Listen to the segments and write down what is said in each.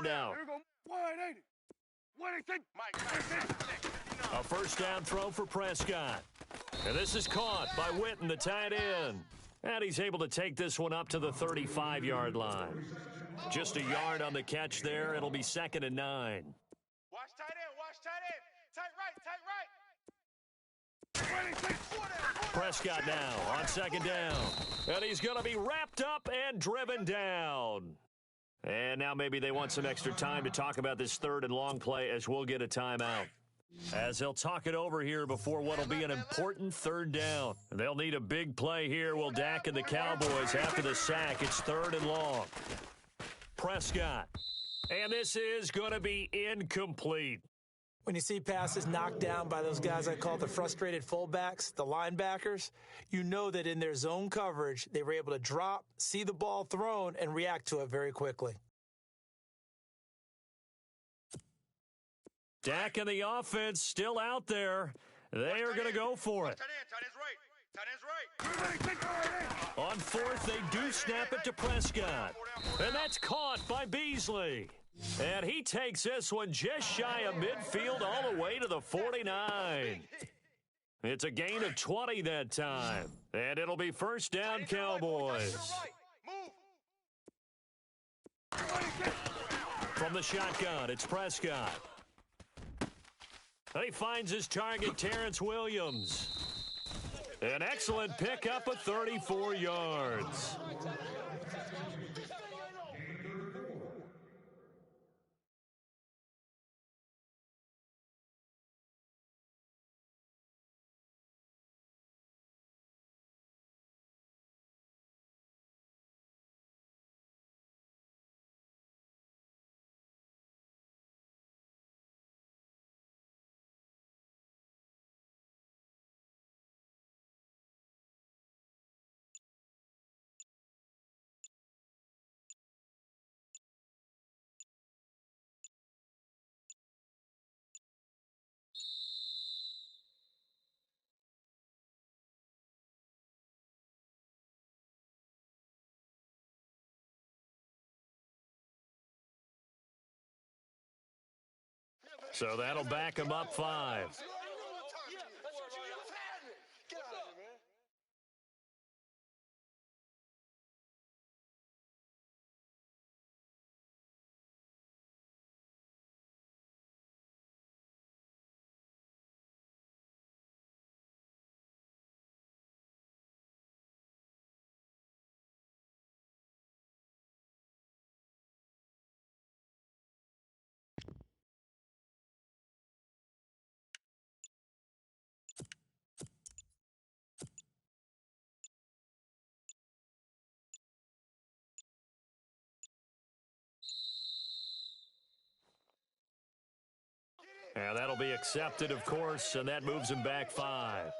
find out. A first down throw for Prescott. And this is caught by Witten, the tight end. And he's able to take this one up to the 35-yard line. Just a yard on the catch there. It'll be 2nd and 9. Watch tight end, tight right. Prescott now on 2nd down. And he's going to be wrapped up and driven down. And now maybe they want some extra time to talk about this 3rd and long play as we'll get a timeout. As they'll talk it over here before what will be an important 3rd down. They'll need a big play here, will Dak and the Cowboys after the sack. It's 3rd and long. Prescott. And this is going to be incomplete. When you see passes knocked down by those guys I call the frustrated fullbacks, the linebackers, you know that in their zone coverage, they were able to drop, see the ball thrown, and react to it very quickly. Dak and the offense still out there. They are going to go for it. On 4th, they do snap it to Prescott. And that's caught by Beasley. And he takes this one just shy of midfield all the way to the 49. It's a gain of 20 that time. And it'll be first down, Cowboys. From the shotgun, it's Prescott. And he finds his target, Terrence Williams. An excellent pickup of 34 yards. So that'll back him up 5. And that'll be accepted, of course, and that moves him back 5.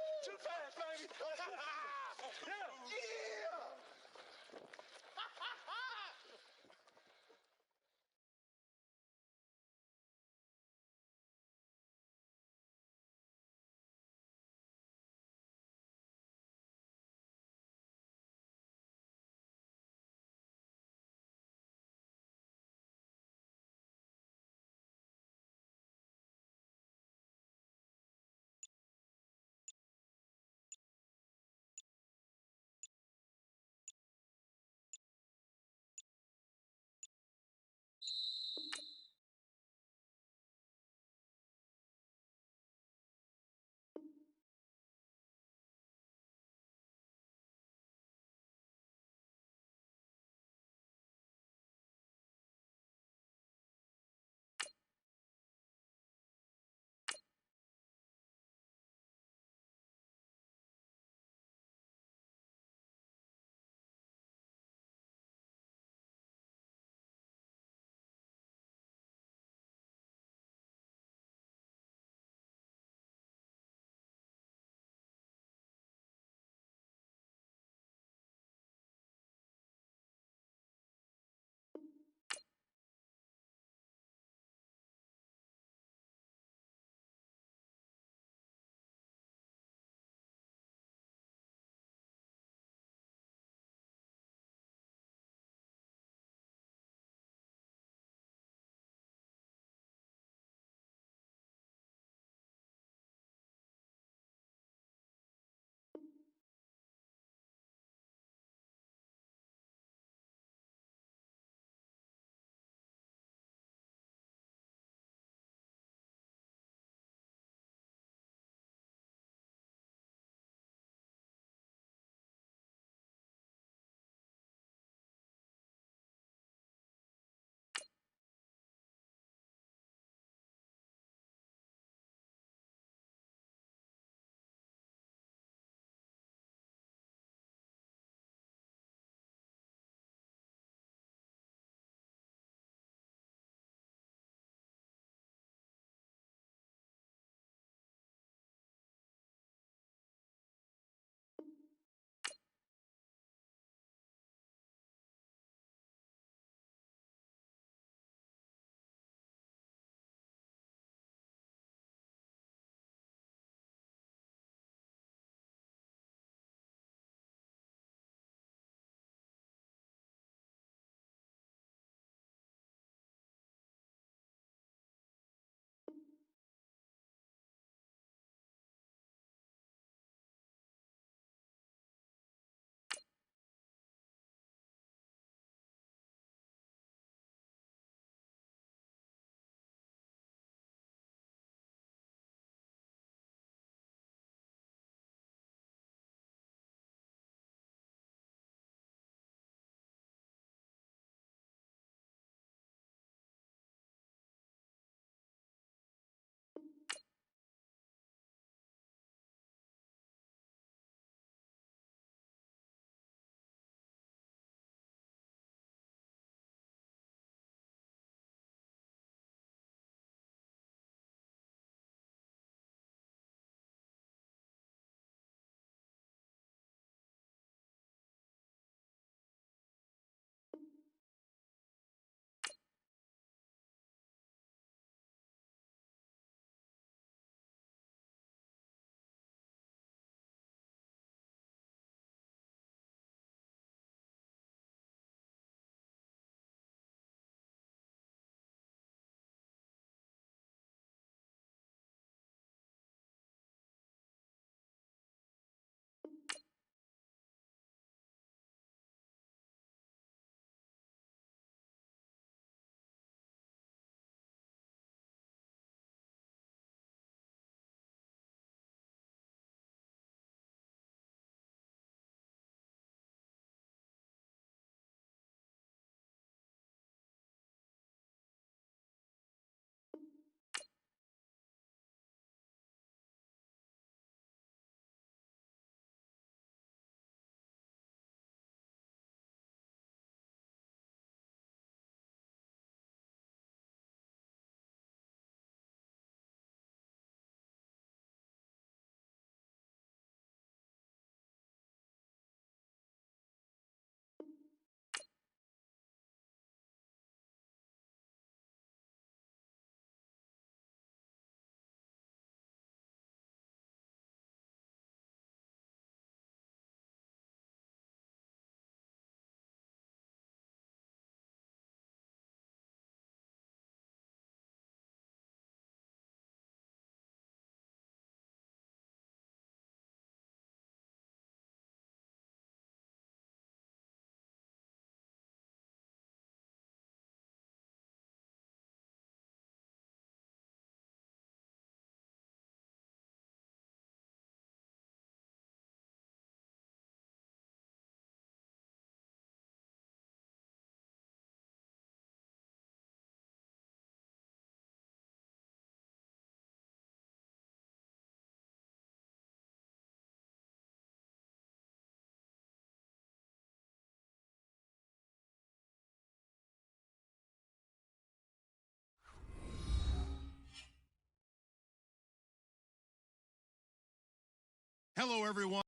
Hello, everyone.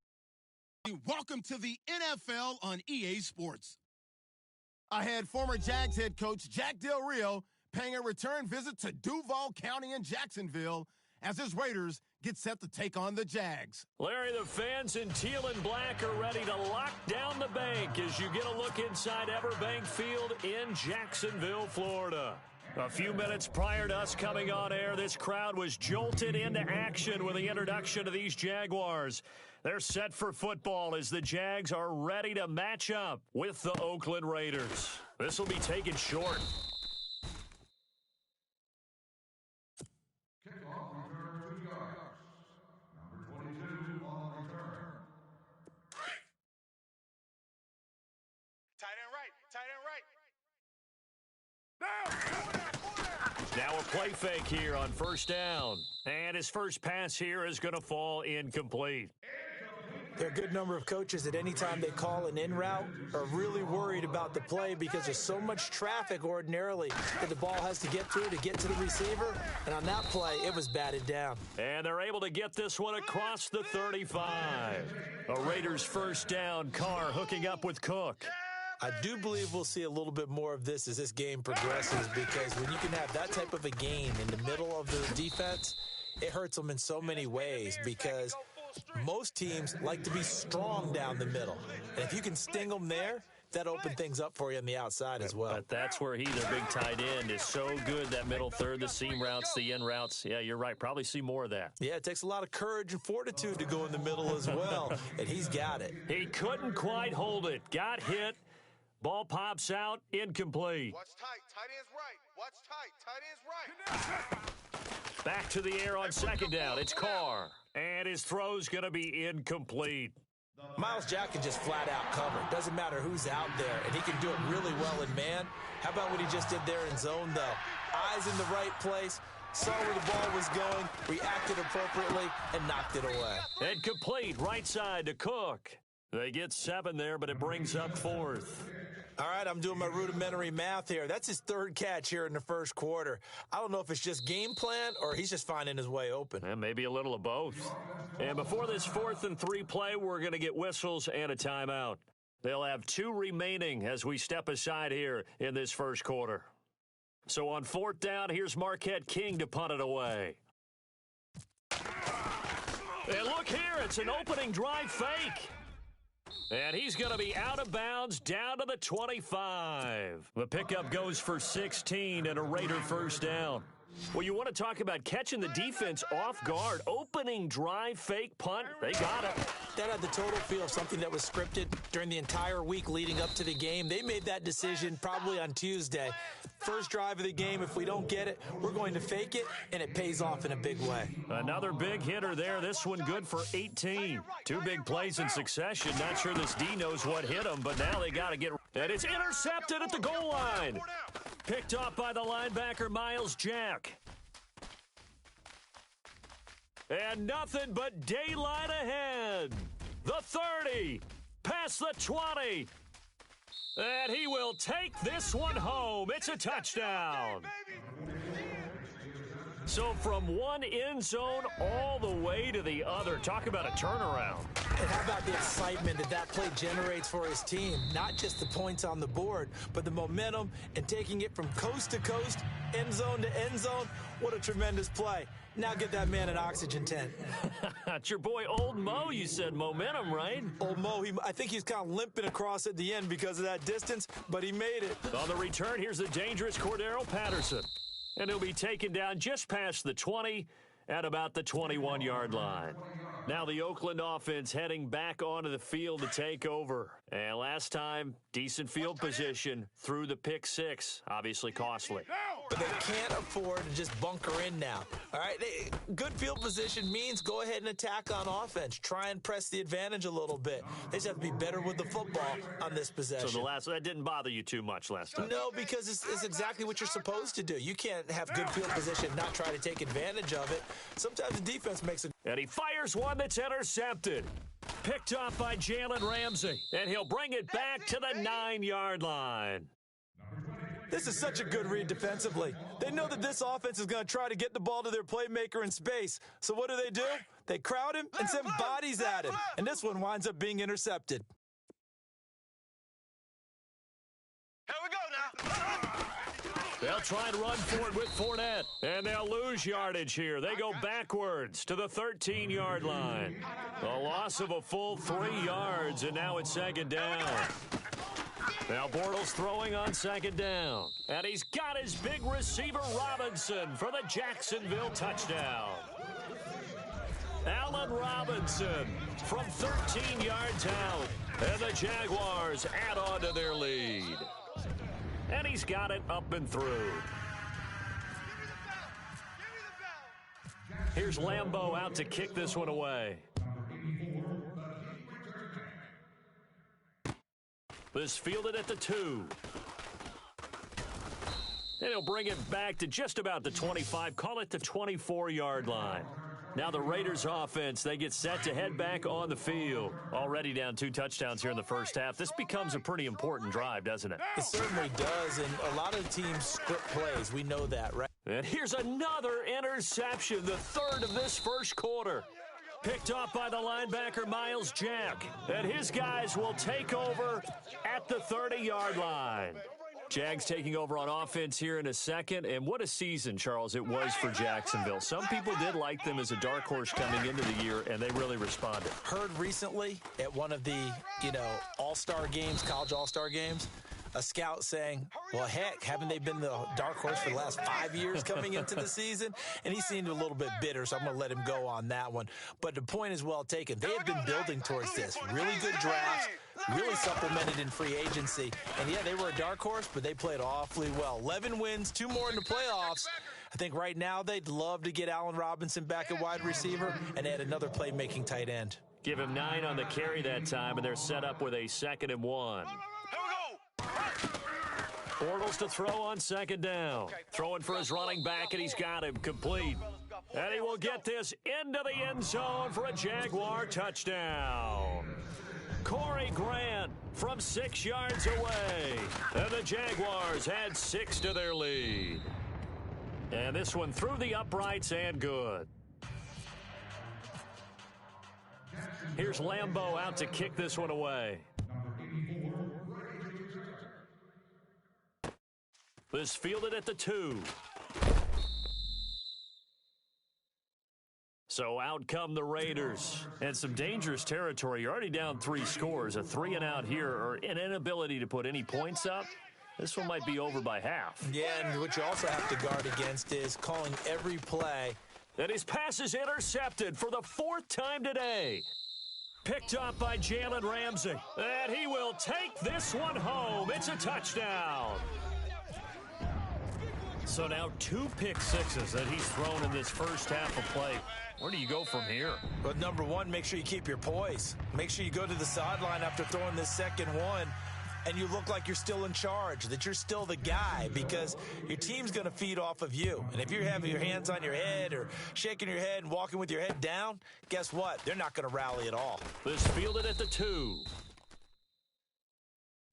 Welcome to the NFL on EA Sports. I had former Jags head coach Jack Del Rio paying a return visit to Duval County in Jacksonville as his Raiders get set to take on the Jags. Larry, the fans in teal and black are ready to lock down the bank as you get a look inside Everbank Field in Jacksonville, Florida. A few minutes prior to us coming on air, this crowd was jolted into action with the introduction of these Jaguars. They're set for football as the Jags are ready to match up with the Oakland Raiders. This will be taken short. Now a play fake here on first down. And his first pass here is going to fall incomplete. There are a good number of coaches that any time they call an in route are really worried about the play because there's so much traffic ordinarily that the ball has to get through to get to the receiver. And on that play, it was batted down. And they're able to get this one across the 35. A Raiders first down. Carr hooking up with Cook. I do believe we'll see a little bit more of this as this game progresses because when you can have that type of a gain in the middle of the defense, it hurts them in so many ways because most teams like to be strong down the middle. And if you can sting them there, that opens things up for you on the outside as well. But that's where their big tight end, is so good, that middle third, the seam routes, the in routes. Yeah, you're right. Probably see more of that. Yeah, it takes a lot of courage and fortitude to go in the middle as well, and he's got it. He couldn't quite hold it. Got hit. Ball pops out, incomplete. Watch tight. Tight end's right. Watch tight. Tight end's right. Back to the air on second down. It's Carr. And his throw's going to be incomplete. Miles Jack can just flat out cover. Doesn't matter who's out there, and he can do it really well in man. How about what he just did there in zone, though? Eyes in the right place, saw where the ball was going, reacted appropriately, and knocked it away. And complete, right side to Cook. They get 7 there, but it brings up 4th. All right, I'm doing my rudimentary math here. That's his third catch here in the first quarter. I don't know if it's just game plan or he's just finding his way open. And maybe a little of both. And before this 4th and 3 play, we're going to get whistles and a timeout. They'll have 2 remaining as we step aside here in this first quarter. So on 4th down, here's Marquette King to punt it away. And look here, it's an opening drive fake. And he's going to be out of bounds down to the 25. The pickup goes for 16 and a Raider first down. Well, you want to talk about catching the defense off guard. Opening drive, fake punt. They got it. That had the total feel of something that was scripted during the entire week leading up to the game. They made that decision probably on Tuesday. First drive of the game, if we don't get it, we're going to fake it, and it pays off in a big way. Another big hitter there. This one good for 18. 2 big plays in succession. Not sure this D knows what hit him, but now they got to get... And it's intercepted at the goal line. Picked off by the linebacker, Miles Jack. And nothing but daylight ahead. The 30, past the 20. And he will take this one home. It's a touchdown. So from one end zone all the way to the other. Talk about a turnaround. And how about the excitement that play generates for his team? Not just the points on the board, but the momentum and taking it from coast to coast, end zone to end zone. What a tremendous play. Now get that man an oxygen tent. It's your boy Old Mo, you said. Momentum, right? Old Mo, I think he's kind of limping across at the end because of that distance, but he made it. On the return, here's the dangerous Cordero Patterson. And he'll be taken down just past the 20 at about the 21-yard line. Now the Oakland offense heading back onto the field to take over. And last time, decent field position through the pick 6. Obviously costly. But they can't afford to just bunker in now. All right, good field position means go ahead and attack on offense. Try and press the advantage a little bit. They just have to be better with the football on this possession. So that didn't bother you too much last time? No, because it's exactly what you're supposed to do. You can't have good field position and not try to take advantage of it. Sometimes the defense makes it. And he fires one that's intercepted. Picked off by Jalen Ramsey. And he'll bring it back to the 9-yard line. This is such a good read defensively. They know that this offense is going to try to get the ball to their playmaker in space. So what do? They crowd him and send bodies at him. And this one winds up being intercepted. Here we go now. They'll try and run for it with Fournette. And they'll lose yardage here. They go backwards to the 13-yard line. A loss of a full 3 yards, and now it's second down. Now Bortles throwing on second down. And he's got his big receiver Robinson for the Jacksonville touchdown. Allen Robinson from 13 yards out. And the Jaguars add on to their lead. And he's got it up and through. Here's Lambeau out to kick this one away. This fielded at the 2. And he'll bring it back to just about the 25, call it the 24-yard line. Now the Raiders offense, they get set to head back on the field. Already down 2 touchdowns here in the first half. This becomes a pretty important drive, doesn't it? It certainly does, and a lot of teams script plays. We know that, right? And here's another interception, the 3rd of this first quarter. Picked off by the linebacker, Miles Jack. And his guys will take over at the 30-yard line. Jags taking over on offense here in a second. And what a season, Charles, it was for Jacksonville. Some people did like them as a dark horse coming into the year, and they really responded. Heard recently at one of the, all-star games, college all-star games, a scout saying, well, heck, haven't they been the dark horse for the last 5 years coming into the season? And he seemed a little bit bitter, so I'm going to let him go on that one. But the point is well taken. They have been building towards this. Really good drafts, really supplemented in free agency. And, yeah, they were a dark horse, but they played awfully well. 11 wins, 2 more in the playoffs. I think right now they'd love to get Allen Robinson back at wide receiver and add another playmaking tight end. Give him 9 on the carry that time, and they're set up with a 2nd and 1. Bortles to throw on second down. Throwing for his running back, and he's got him complete. And he will get this into the end zone for a Jaguar touchdown. Corey Grant from 6 yards away. And the Jaguars add 6 to their lead. And this one through the uprights and good. Here's Lambeau out to kick this one away. This fielded at the 2. So out come the Raiders. And some dangerous territory. You're already down 3 scores. A 3 and out here, or an inability to put any points up. This one might be over by half. Yeah, and what you also have to guard against is calling every play. And his pass is intercepted for the 4th time today. Picked up by Jalen Ramsey. And he will take this one home. It's a touchdown. So now 2 pick sixes that he's thrown in this first half of play. Where do you go from here? Well, number one, make sure you keep your poise. Make sure you go to the sideline after throwing this second one, and you look like you're still in charge, that you're still the guy, because your team's going to feed off of you. And if you're having your hands on your head or shaking your head and walking with your head down, guess what? They're not going to rally at all. This fielded at the 2.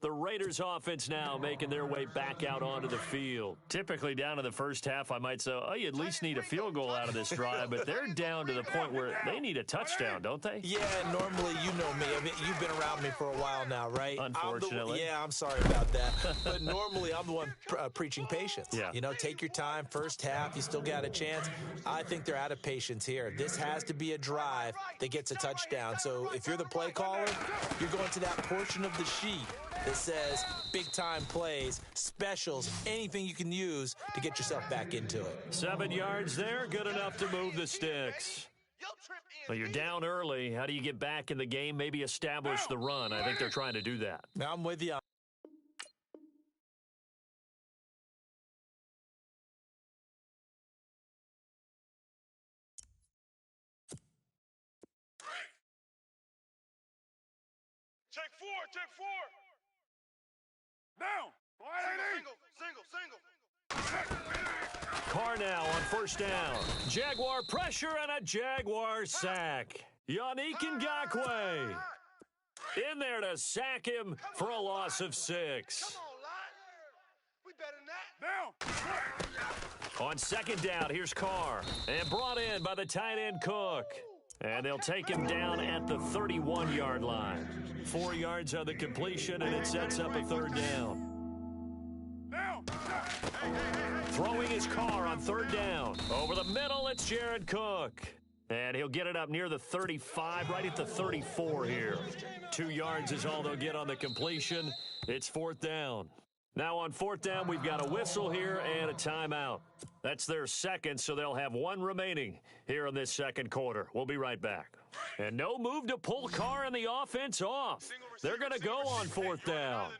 The Raiders offense now making their way back out onto the field. Typically down in the first half, I might say, oh, you at least need a field goal out of this drive, but they're down to the point where they need a touchdown, don't they? Yeah, normally, you know me. I mean, you've been around me for a while now, right? Unfortunately. I'm sorry about that. But normally, I'm the one preaching patience. Yeah. Take your time. First half, you still got a chance. I think they're out of patience here. This has to be a drive that gets a touchdown. So if you're the play caller, you're going to that portion of the sheet that says big-time plays, specials, anything you can use to get yourself back into it. 7 yards there, good enough to move the sticks. Well, you're down early. How do you get back in the game? Maybe establish the run. I think they're trying to do that. Now I'm with you. Check 4, check 4. Down. Single. Carr now on first down. Jaguar pressure and a Jaguar sack. Yannick Ngakoue in there to sack him for a loss of 6. Come on, lad. We better than that. On second down, here's Carr. And brought in by the tight end Cook. And they'll take him down at the 31-yard line. 4 yards on the completion, and it sets up a third down. Throwing his car on third down. Over the middle, it's Jared Cook. And he'll get it up near the 35, right at the 34 here. 2 yards is all they'll get on the completion. It's fourth down. Now on fourth down, we've got a whistle here and a timeout. That's their second, so they'll have one remaining here in this second quarter. We'll be right back. And no move to pull Carr and the offense off. They're going to go on fourth down.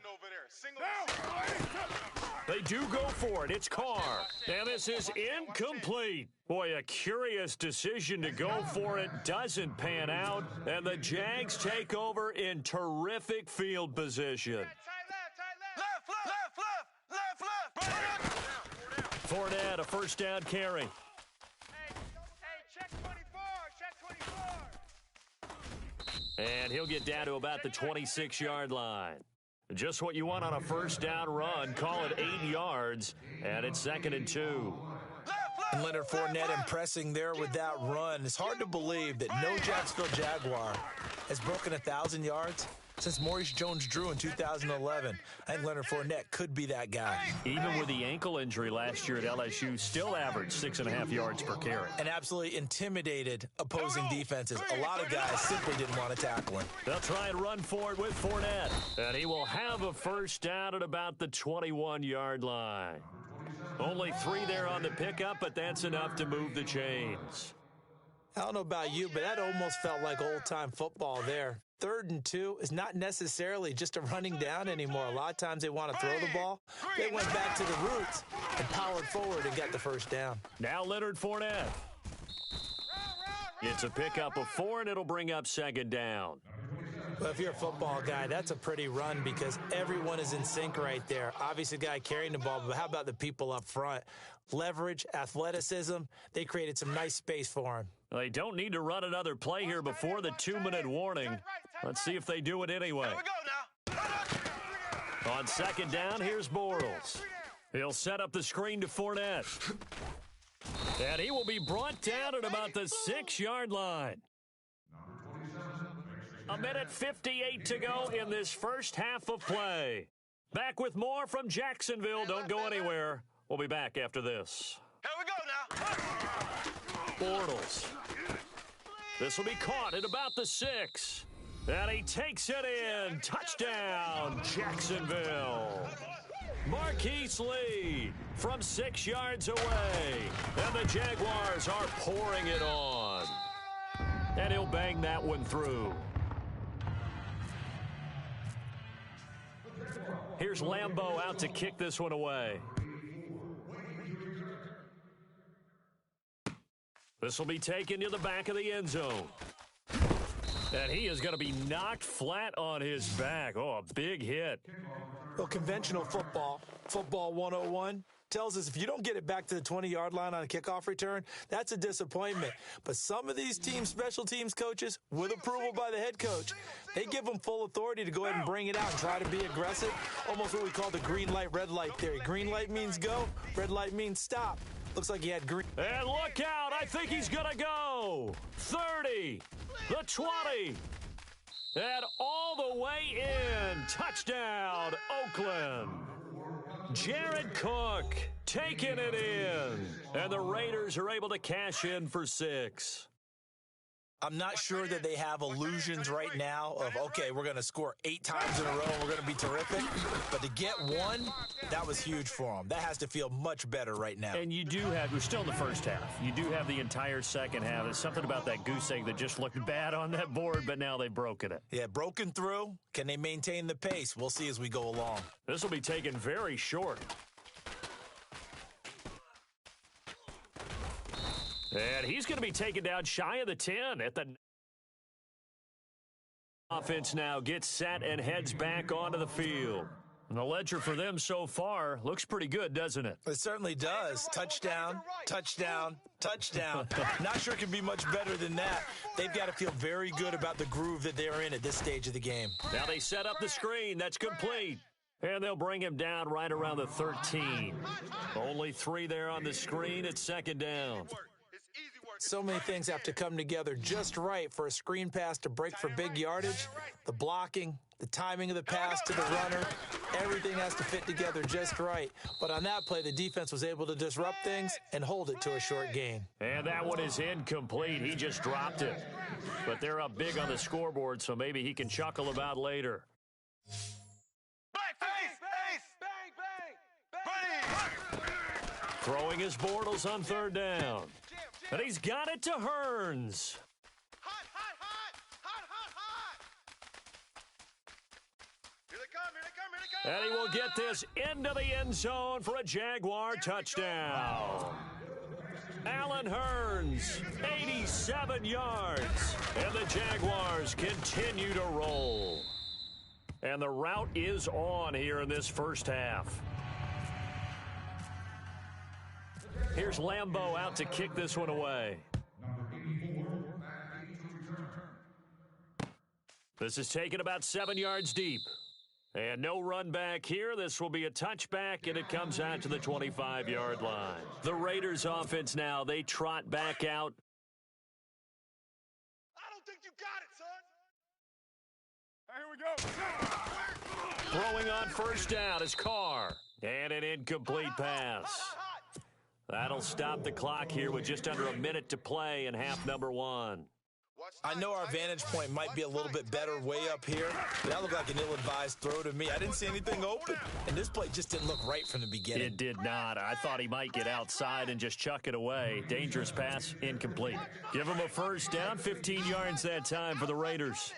They do go for it. It's Carr. And this is incomplete. Boy, a curious decision to go for it. Doesn't pan out. And the Jags take over in terrific field position. Fournette, a first down carry. Hey, check 24, check 24. And he'll get down to about the 26-yard line. Just what you want on a first down run. Call it 8 yards, and it's 2nd and 2. And Leonard Fournette impressing there with that run. It's hard to believe that no Jacksonville Jaguar has broken 1,000 yards since Maurice Jones-Drew in 2011. I think Leonard Fournette could be that guy. Even with the ankle injury last year at LSU, still averaged 6.5 yards per carry. And absolutely intimidated opposing defenses. A lot of guys simply didn't want to tackle him. They'll try and run for it with Fournette. And he will have a first down at about the 21-yard line. Only 3 there on the pickup, but that's enough to move the chains. I don't know about you, but that almost felt like old-time football there. 3rd and 2 is not necessarily just a running down anymore. A lot of times they want to throw the ball. They went back to the roots and powered forward and got the first down. Now Leonard Fournette. It's a pickup of 4, and it'll bring up 2nd down. Well, if you're a football guy, that's a pretty run because everyone is in sync right there. Obviously, the guy carrying the ball, but how about the people up front? Leverage, athleticism, they created some nice space for him. They don't need to run another play here before the 2-minute warning. Let's see if they do it anyway. Here we go now. On 2nd down, here's Bortles. He'll set up the screen to Fournette. And he will be brought down at about the 6-yard line. 1:58 to go in this first half of play. Back with more from Jacksonville. Don't go anywhere. We'll be back after this. Here we go now. Bortles. This will be caught at about the 6. And he takes it in. Touchdown, Jacksonville. Marquise Lee from 6 yards away. And the Jaguars are pouring it on. And he'll bang that one through. Here's Lambeau out to kick this one away. This will be taken to the back of the end zone. And he is going to be knocked flat on his back. Oh, a big hit. Well, conventional football 101, tells us if you don't get it back to the 20-yard line on a kickoff return, that's a disappointment. But some of these teams, special teams coaches, with approval by the head coach, they give them full authority to go ahead and bring it out and try to be aggressive. Almost what we call the green light, red light theory. Green light means go, red light means stop. Looks like he had green. And look out. I think he's going to go. 30, the 20, and all the way in. Touchdown, Oakland. Jared Cook taking it in. And the Raiders are able to cash in for 6. I'm not sure that they have illusions right now of, okay, we're going to score 8 times in a row and we're going to be terrific. But to get 1, that was huge for them. That has to feel much better right now. And you do have, we're still in the first half. You do have the entire second half. There's something about that goose egg that just looked bad on that board, but now they've broken it. Yeah, broken through. Can they maintain the pace? We'll see as we go along. This will be taken very short. And he's going to be taken down shy of the 10 at the... Offense now gets set and heads back onto the field. And the ledger for them so far looks pretty good, doesn't it? It certainly does. Touchdown, touchdown, touchdown. Not sure it can be much better than that. They've got to feel very good about the groove that they're in at this stage of the game. Now they set up the screen. That's complete. And they'll bring him down right around the 13. Only 3 there on the screen. It's 2nd down. So many things have to come together just right for a screen pass to break for big yardage. The blocking, the timing of the pass to the runner, everything has to fit together just right. But on that play, the defense was able to disrupt things and hold it to a short gain. And that one is incomplete. He just dropped it. But they're up big on the scoreboard, so maybe he can chuckle about later. Throwing his Bortles on third down. And he's got it to Hearns. Hot, hot, hot! Hot, hot, hot! Here they come, here they come, here they come! And he will get this into the end zone for a Jaguar touchdown. Allen Hearns, 87 yards. And the Jaguars continue to roll. And the route is on here in this first half. Here's Lambeau out to kick this one away. This is taken about 7 yards deep. And no run back here. This will be a touchback, and it comes out to the 25-yard line. The Raiders offense now, they trot back out. I don't think you got it, son! Here we go! Throwing on first down is Carr. And an incomplete pass. That'll stop the clock here with just under a minute to play in half number one. I know our vantage point might be a little bit better way up here, but that looked like an ill-advised throw to me. I didn't see anything open, and this play just didn't look right from the beginning. It did not. I thought he might get outside and just chuck it away. Dangerous pass, incomplete. Give him a first down, 15 yards that time for the Raiders.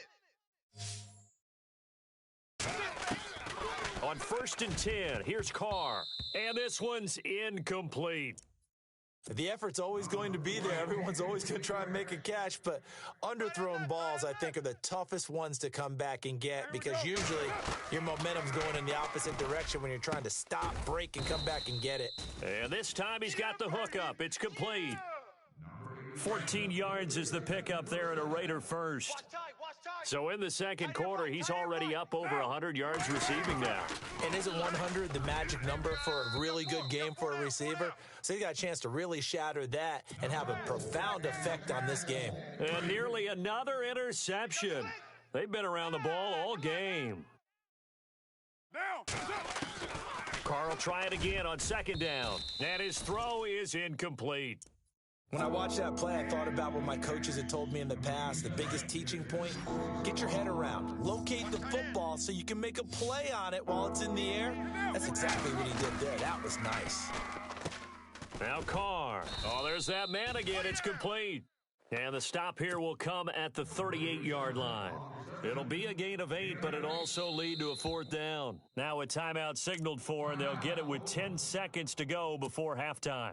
On 1st and 10, here's Carr. And this one's incomplete. The effort's always going to be there. Everyone's always going to try and make a catch, but underthrown balls, I think, are the toughest ones to come back and get because usually your momentum's going in the opposite direction when you're trying to stop, break, and come back and get it. And this time he's got the hook up. It's complete. 14 yards is the pickup there at a Raider first. So in the second quarter, he's already up over 100 yards receiving now. And isn't 100 the magic number for a really good game for a receiver? So he got a chance to really shatter that and have a profound effect on this game. And nearly another interception. They've been around the ball all game. Carr will try it again on second down. And his throw is incomplete. When I watched that play, I thought about what my coaches had told me in the past. The biggest teaching point, get your head around. Locate the football so you can make a play on it while it's in the air. That's exactly what he did there. That was nice. Now Carr. Oh, there's that man again. It's complete. And the stop here will come at the 38-yard line. It'll be a gain of 8, but it'll also lead to a fourth down. Now a timeout signaled for, and they'll get it with 10 seconds to go before halftime.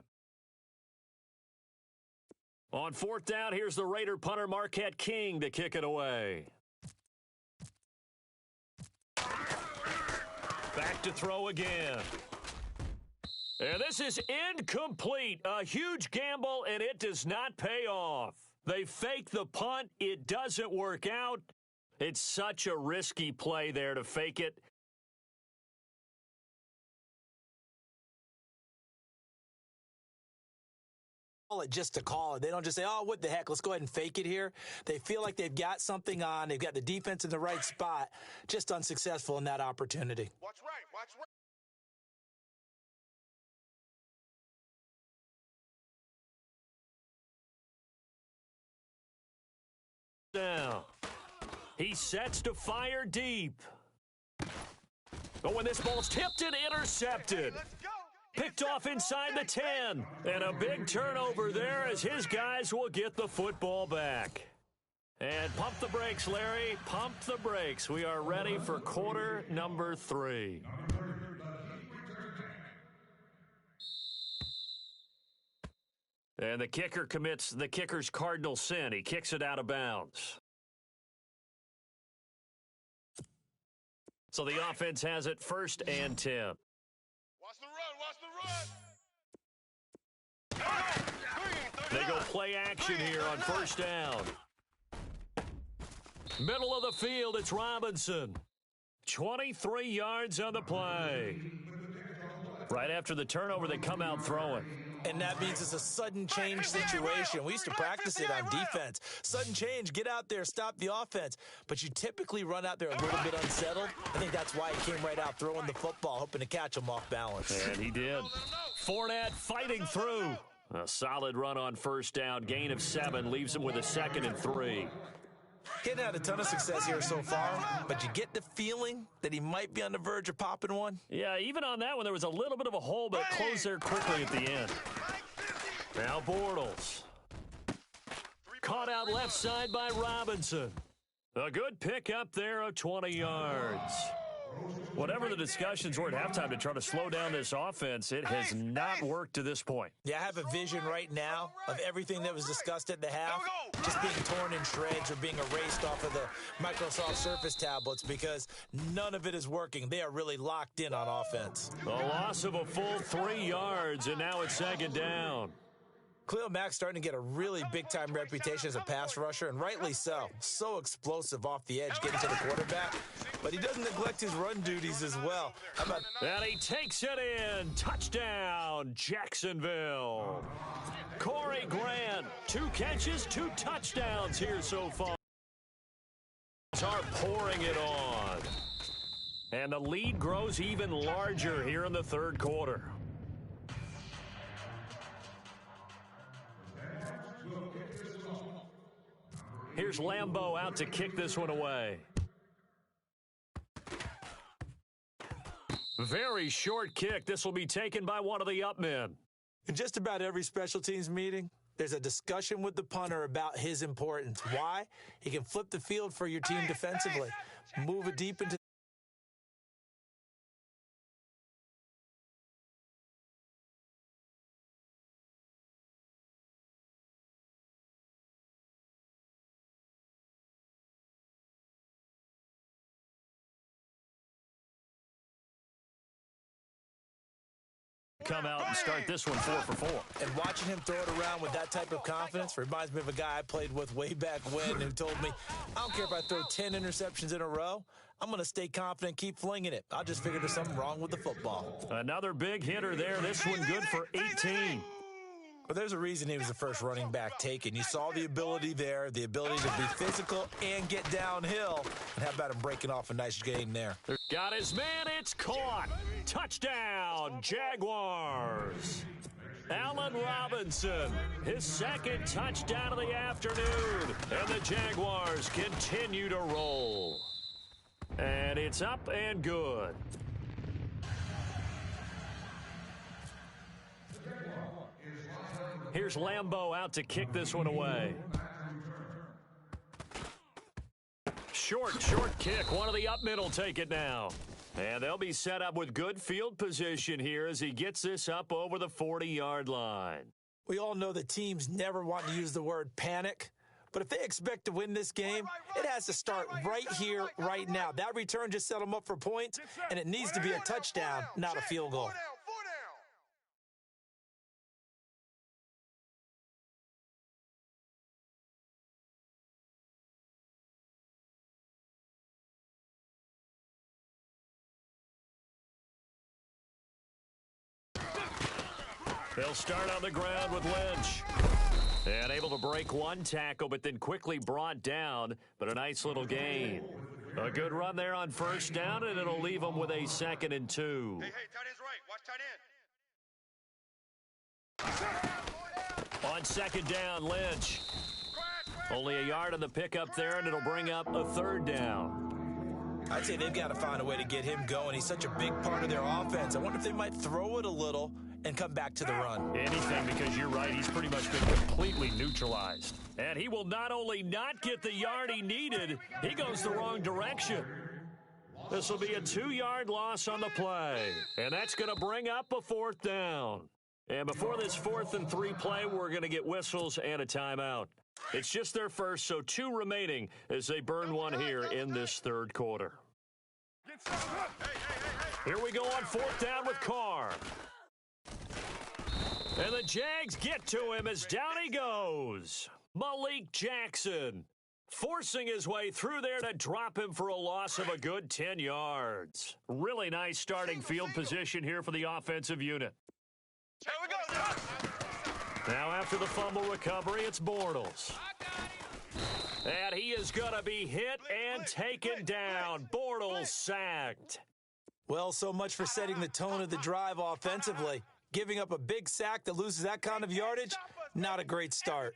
On fourth down, here's the Raider punter Marquette King to kick it away. Back to throw again. And this is incomplete. A huge gamble, and it does not pay off. They fake the punt. It doesn't work out. It's such a risky play there to fake it. It just to call it. They don't just say, oh, what the heck, let's go ahead and fake it here. They feel like they've got something on. They've got the defense in the right spot. Just unsuccessful in that opportunity. Watch right, watch right. Down. He sets to fire deep. But when this ball's tipped and intercepted. Let's go. Picked off inside the 10. And a big turnover there as his guys will get the football back. And pump the brakes, Larry. Pump the brakes. We are ready for quarter number 3. And the kicker commits the kicker's cardinal sin. He kicks it out of bounds. So the offense has it 1st and 10. Watch the run, watch the run. They go play action here on 1st down. Middle of the field, it's Robinson. 23 yards on the play. Right after the turnover, they come out throwing. And that means it's a sudden change situation. We used to practice it on defense. Sudden change, get out there, stop the offense. But you typically run out there a little bit unsettled. I think that's why he came right out throwing the football, hoping to catch him off balance. And he did. Fournette fighting through. A solid run on first down. Gain of 7 leaves him with a 2nd and 3. He hadn't had a ton of success here so far, but you get the feeling that he might be on the verge of popping one. Yeah, even on that one, there was a little bit of a hole, but it closed there quickly at the end. Now Bortles. Caught out left side by Robinson. A good pick up there of 20 yards. Whatever the discussions were at halftime to try to slow down this offense, it has not worked to this point. Yeah, I have a vision right now of everything that was discussed at the half just being torn in shreds or being erased off of the Microsoft Surface tablets because none of it is working. They are really locked in on offense. A loss of a full 3 yards, and now it's 2nd down. Khalil Mack's starting to get a really big-time reputation as a pass rusher, and rightly so. So explosive off the edge, getting to the quarterback. But he doesn't neglect his run duties as well. How about... And he takes it in. Touchdown, Jacksonville. Corey Grant, 2 catches, 2 touchdowns here so far. Are pouring it on. And the lead grows even larger here in the 3rd quarter. Here's Lambeau out to kick this one away. Very short kick. This will be taken by one of the up men. In just about every special teams meeting, there's a discussion with the punter about his importance. Why? He can flip the field for your team defensively, move it deep into come out and start this one 4 for 4. And watching him throw it around with that type of confidence reminds me of a guy I played with way back when who told me, I don't care if I throw 10 interceptions in a row. I'm going to stay confident, keep flinging it. I just figured there's something wrong with the football. Another big hitter there. This one good for 18. But there's a reason he was the first running back taken. You saw the ability there, the ability to be physical and get downhill. And how about him breaking off a nice gain there? Got his man. It's caught. Touchdown, Jaguars. Allen Robinson, his 2nd touchdown of the afternoon. And the Jaguars continue to roll. And it's up and good. Here's Lambeau out to kick this one away. Short kick. One of the up men will take it now. And they'll be set up with good field position here as he gets this up over the 40-yard line. We all know that teams never want to use the word panic. But if they expect to win this game, it has to start right here, right now. That return just set them up for points, and it needs to be a touchdown, not a field goal. They'll start on the ground with Lynch. And able to break one tackle, but then quickly brought down. But a nice little gain. A good run there on first down, and it'll leave them with a 2nd and 2. Hey, tight end's right. Watch tight end. On 2nd down, Lynch. Only a yard on the pickup there, and it'll bring up a 3rd down. I'd say they've got to find a way to get him going. He's such a big part of their offense. I wonder if they might throw it a little and come back to the run. Anything, because you're right, he's pretty much been completely neutralized. And he will not only not get the yard he needed, he goes the wrong direction. This will be a 2-yard loss on the play. And that's going to bring up a 4th down. And before this 4th and 3 play, we're going to get whistles and a timeout. It's just their first, so 2 remaining as they burn one here in this 3rd quarter. Here we go on 4th down with Carr. And the Jags get to him as down he goes. Malik Jackson forcing his way through there to drop him for a loss of a good 10 yards. Really nice starting field position here for the offensive unit. Here we go. Now after the fumble recovery, it's Bortles. And he is going to be hit and taken down. Bortles sacked. Well, so much for setting the tone of the drive offensively. Giving up a big sack that loses that kind of yardage, not a great start.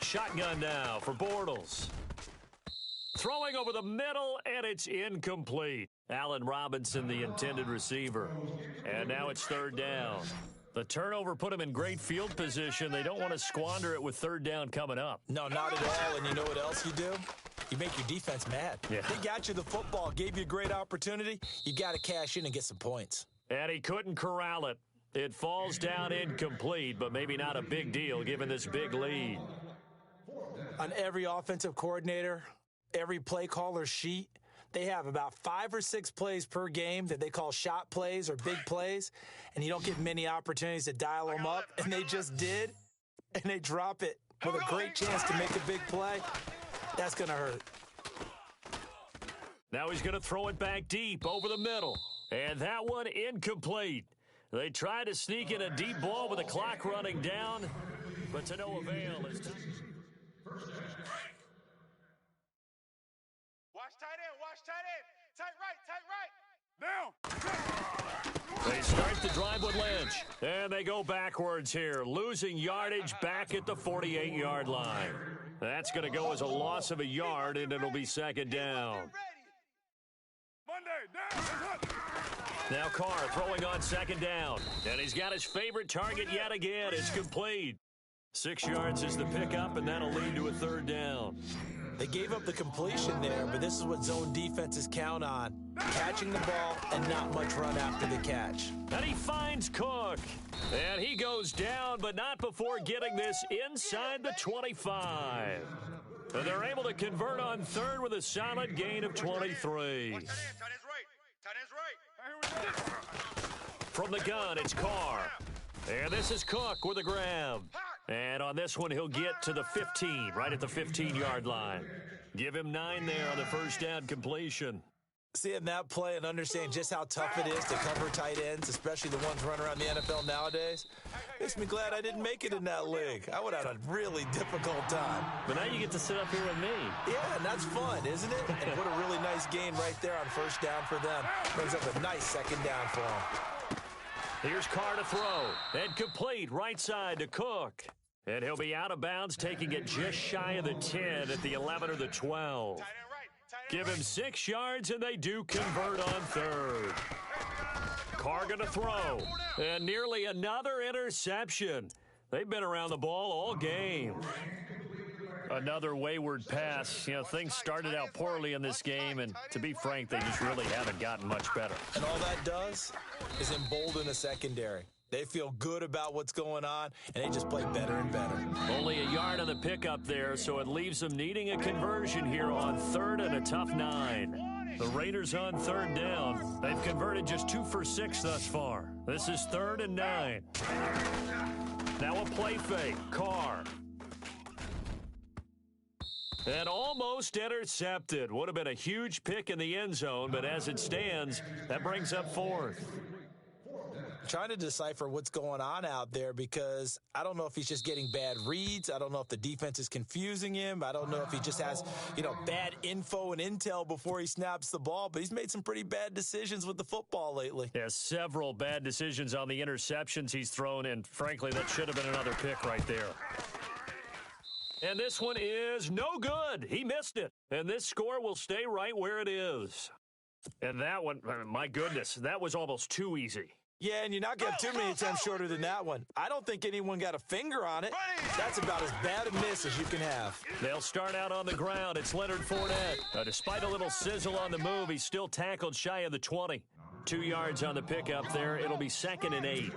Shotgun now for Bortles. Throwing over the middle, and it's incomplete. Allen Robinson, the intended receiver. And now it's third down. The turnover put him in great field position. They don't want to squander it with third down coming up. No, not at all. And you know what else you do? You make your defense mad. Yeah. They got you the football, gave you a great opportunity. You got to cash in and get some points. And he couldn't corral it. It falls down incomplete, but maybe not a big deal given this big lead. On every offensive coordinator, every play caller sheet, they have about 5 or 6 plays per game that they call shot plays or big plays, and you don't get many opportunities to dial them up, and they just did, and they drop it with a great chance to make a big play. That's going to hurt. Now he's going to throw it back deep over the middle, and that one incomplete. They tried to sneak in a deep ball with the clock running down, but to no avail. Watch tight end. Tight right. Now. They start the drive with Lynch, and they go backwards here, losing yardage back at the 48-yard line. That's going to go as a loss of a yard, and it'll be second down. Now Carr throwing on second down, and he's got his favorite target yet again. It's complete. 6 yards is the pickup, and that'll lead to a third down. They gave up the completion there, but this is what zone defenses count on. Catching the ball and not much run after the catch. And he finds Cook. And he goes down, but not before getting this inside the 25. And they're able to convert on third with a solid gain of 23. From the gun, it's Carr. And this is Cook with a grab. And on this one, he'll get to the 15, right at the 15-yard line. Give him 9 there on the first down completion. Seeing that play and understanding just how tough it is to cover tight ends, especially the ones running around the NFL nowadays, makes me glad I didn't make it in that league. I would have had a really difficult time. But now you get to sit up here with me. Yeah, and that's fun, isn't it? And what a really nice gain right there on first down for them. Brings up a nice second down for them. Here's Carr to throw. And complete right side to Cook. And he'll be out of bounds, taking it just shy of the 10 at the 11 or the 12. Give him 6 yards, and they do convert on third. Carr going to throw. And nearly another interception. They've been around the ball all game. Another wayward pass. You know, things started out poorly in this game, and to be frank, they just really haven't gotten much better. And all that does is embolden a secondary. They feel good about what's going on, and they just play better and better. Only a yard on the pickup there, so it leaves them needing a conversion here on third and a tough 9. The Raiders on third down. They've converted just 2 for 6 thus far. This is 3rd and 9. Now a play fake. Carr. And almost intercepted. Would have been a huge pick in the end zone, but as it stands, that brings up 4th. Trying to decipher what's going on out there because I don't know if he's just getting bad reads. I don't know if the defense is confusing him. I don't know if he just has, bad info and intel before he snaps the ball, but he's made some pretty bad decisions with the football lately. Yeah, several bad decisions on the interceptions he's thrown, and frankly, that should have been another pick right there. And this one is no good. He missed it. And this score will stay right where it is. And that one, my goodness, that was almost too easy. Yeah, and you're not getting too many attempts shorter than that one. I don't think anyone got a finger on it. That's about as bad a miss as you can have. They'll start out on the ground. It's Leonard Fournette. Despite a little sizzle on the move, he's still tackled shy of the 20. 2 yards on the pickup there. It'll be 2nd and 8.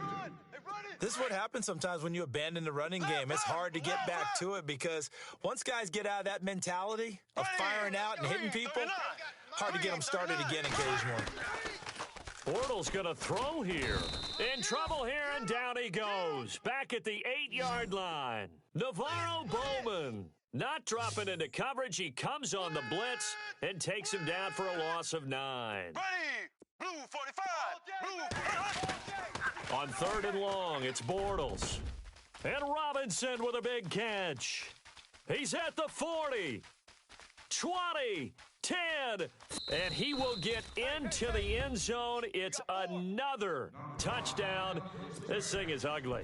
This is what happens sometimes when you abandon the running game. It's hard to get back to it because once guys get out of that mentality of firing out and hitting people, hard to get them started again occasionally. Bortles going to throw here. In trouble here, and down he goes. Back at the 8-yard line. Navarro Bowman not dropping into coverage. He comes on the blitz and takes him down for a loss of 9. Blue 45. Blue. On 3rd and long, it's Bortles. And Robinson with a big catch. He's at the 40, 20, 10, and he will get into the end zone. It's another touchdown. This thing is ugly.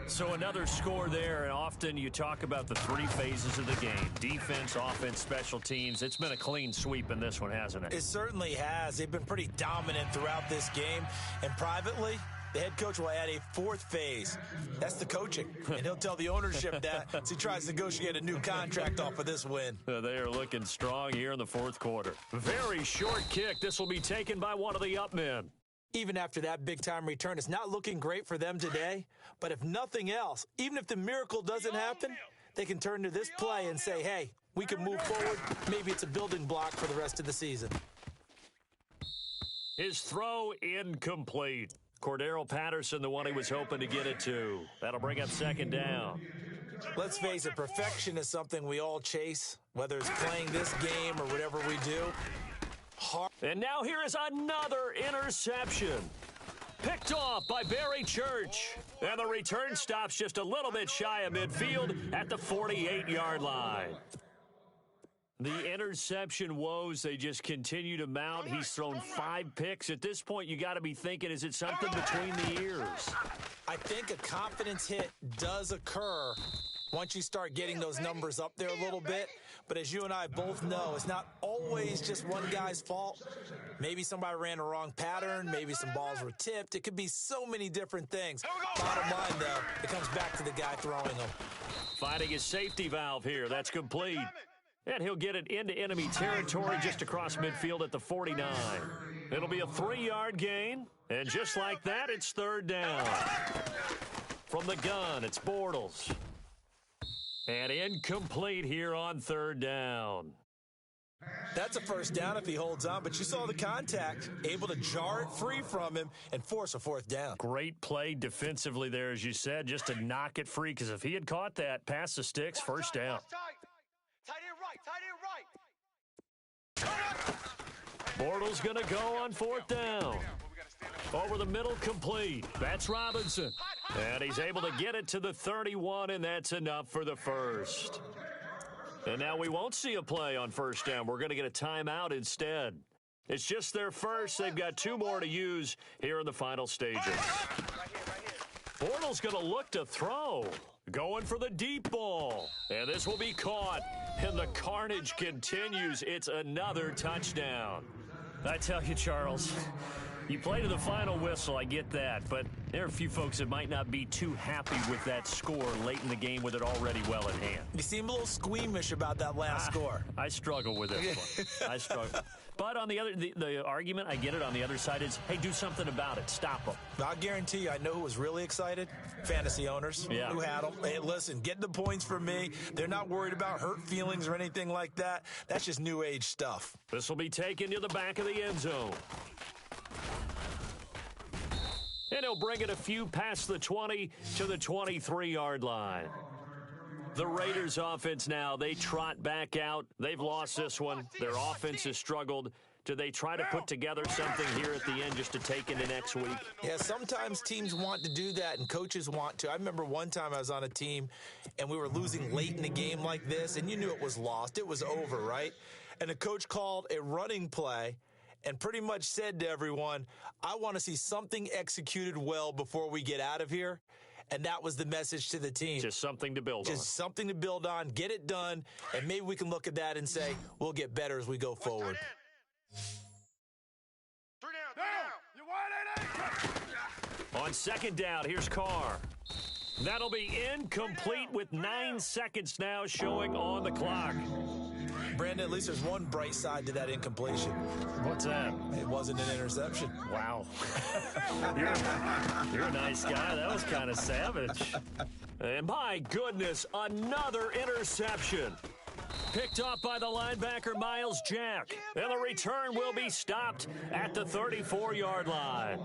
So another score there, and often you talk about the 3 phases of the game. Defense, offense, special teams. It's been a clean sweep in this one, hasn't it? It certainly has. They've been pretty dominant throughout this game. And privately, the head coach will add a 4th phase. That's the coaching. And he'll tell the ownership that as he tries to negotiate a new contract off of this win. They are looking strong here in the 4th quarter. Very short kick. This will be taken by one of the up men. Even after that big-time return, it's not looking great for them today. But if nothing else, even if the miracle doesn't happen, they can turn to this play and say, hey, we can move forward. Maybe it's a building block for the rest of the season. His throw incomplete. Cordero Patterson, the one he was hoping to get it to. That'll bring up 2nd down. Let's face it, perfection is something we all chase, whether it's playing this game or whatever we do. And now here is another interception. Picked off by Barry Church. And the return stops just a little bit shy of midfield at the 48-yard line. The interception woes, they just continue to mount. He's thrown 5 picks. At this point, you got to be thinking, is it something between the ears? I think a confidence hit does occur once you start getting those numbers up there a little bit. But as you and I both know, it's not always just one guy's fault. Maybe somebody ran a wrong pattern. Maybe some balls were tipped. It could be so many different things. Bottom line, though, it comes back to the guy throwing them. Finding his safety valve here. That's complete. And he'll get it into enemy territory just across midfield at the 49. It'll be a 3-yard gain. And just like that, it's 3rd down. From the gun, it's Bortles. And incomplete here on 3rd down. That's a 1st down if he holds on, but you saw the contact, able to jar it free from him and force a 4th down. Great play defensively there, as you said, just to knock it free, because if he had caught that, past the sticks, 1st down. Tight end right. Bortles going to go on 4th down. Over the middle, complete. That's Robinson. And he's able to get it to the 31, and that's enough for the 1st. And now we won't see a play on 1st down. We're going to get a timeout instead. It's just their 1st. They've got 2 more to use here in the final stages. Bortles going to look to throw. Going for the deep ball. And this will be caught. And the carnage continues. It's another touchdown. I tell you, Charles, you play to the final whistle, I get that, but there are a few folks that might not be too happy with that score late in the game with it already well in hand. You seem a little squeamish about that last score. I struggle with this one. I struggle. But on the other, the argument, I get it, on the other side is, hey, do something about it. Stop them. I guarantee you, I know who was really excited. Fantasy owners who had them. Hey, listen, get the points for me. They're not worried about hurt feelings or anything like that. That's just new age stuff. This will be taken to the back of the end zone. And he'll bring it a few past the 20 to the 23-yard line. The Raiders offense now, they trot back out. They've lost this one. Their offense has struggled. Do they try to put together something here at the end just to take into next week? Yeah, sometimes teams want to do that and coaches want to. I remember one time I was on a team and we were losing late in the game like this, and you knew it was lost. It was over, right? And the coach called a running play and pretty much said to everyone, I want to see something executed well before we get out of here. And that was the message to the team. Just something to build on. Just something to build on, get it done, and maybe we can look at that and say, we'll get better as we go forward. 3 down. On 2nd down, here's Carr. That'll be incomplete with 9 seconds now showing on the clock. Brandon, at least there's one bright side to that incompletion. What's that? It wasn't an interception. Wow. You're a nice guy. That was kind of savage. And my goodness, another interception. Picked off by the linebacker, Miles Jack. And the return will be stopped at the 34-yard line.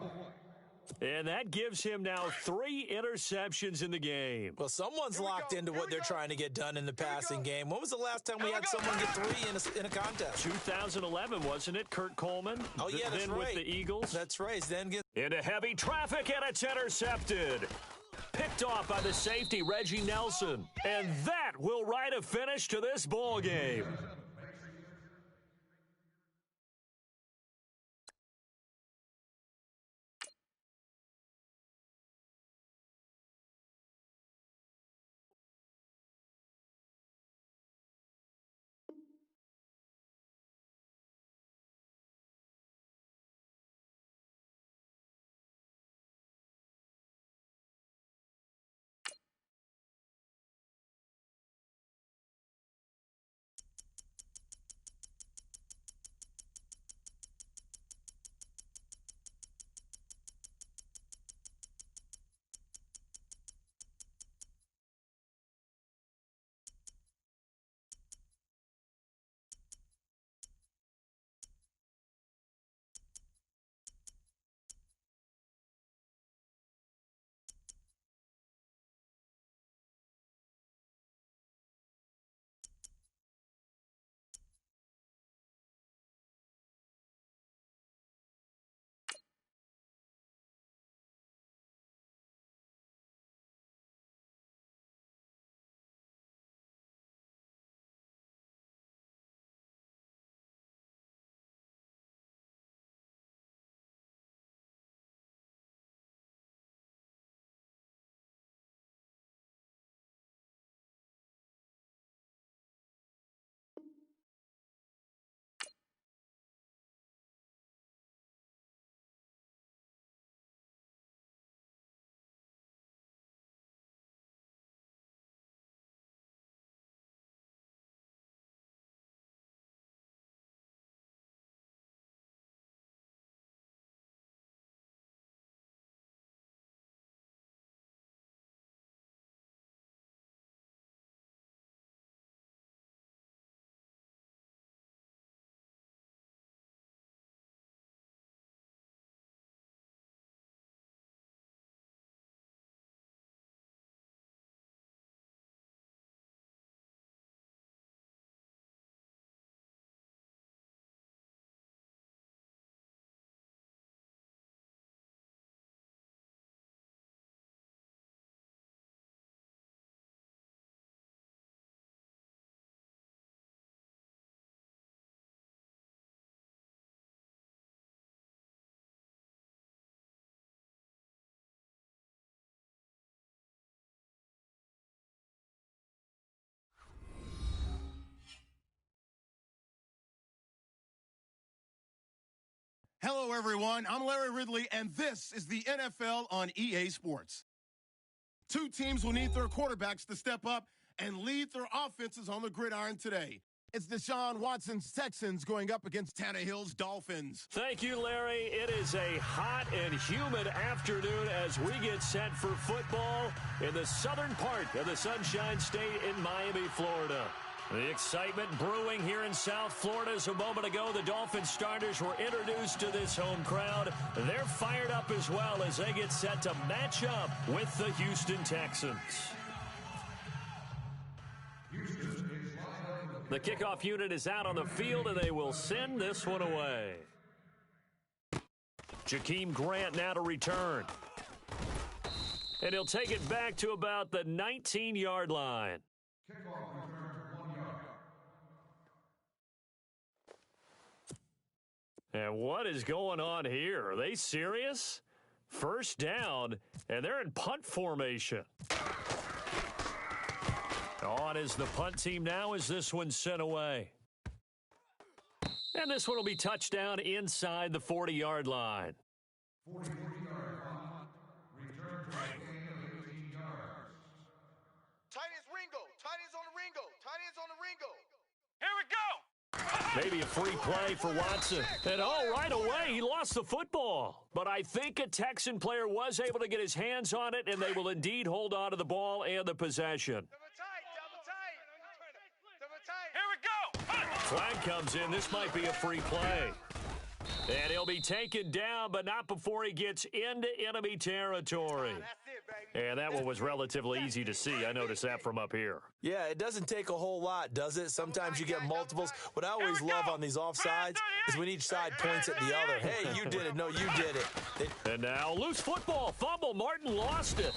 And that gives him now 3 interceptions in the game. Well, someone's locked into what they're trying to get done in the passing game. When was the last time we had someone get 3 in a contest? 2011, wasn't it, Kurt Coleman? Oh, yeah, that's then right. with the Eagles. That's right. Then get Into heavy traffic, and it's intercepted. Picked off by the safety, Reggie Nelson. And that will write a finish to this ball game. Hello, everyone. I'm Larry Ridley, and this is the NFL on EA Sports. 2 teams will need their quarterbacks to step up and lead their offenses on the gridiron today. It's Deshaun Watson's Texans going up against Tannehill's Dolphins. Thank you, Larry. It is a hot and humid afternoon as we get set for football in the southern part of the Sunshine State in Miami, Florida. The excitement brewing here in South Florida as a moment ago the Dolphins starters were introduced to this home crowd. They're fired up as well as they get set to match up with the Houston Texans. The kickoff unit is out on the field, and they will send this one away. Jakeem Grant now to return. And he'll take it back to about the 19-yard line. And what is going on here? Are they serious? First down, and they're in punt formation. On is the punt team now as this one's sent away. And this one will be touchdown inside the 40-yard line. 40-yard punt. Return for a gain of 18 yards. Tight ends Ringo. Tight ends on the Ringo. Tight ends on the Ringo. Here we go. Maybe a free play for Watson. And right away, he lost the football. But I think a Texan player was able to get his hands on it, and they will indeed hold on to the ball and the possession. Here we go. Flag comes in. This might be a free play. And he'll be taken down, but not before he gets into enemy territory. And that one was relatively easy to see. I noticed that from up here. Yeah, it doesn't take a whole lot, does it? Sometimes you get multiples. What I always love on these offsides is when each side points at the other. Hey, you did it. No, you did it. And now, loose football, fumble. Martin lost it.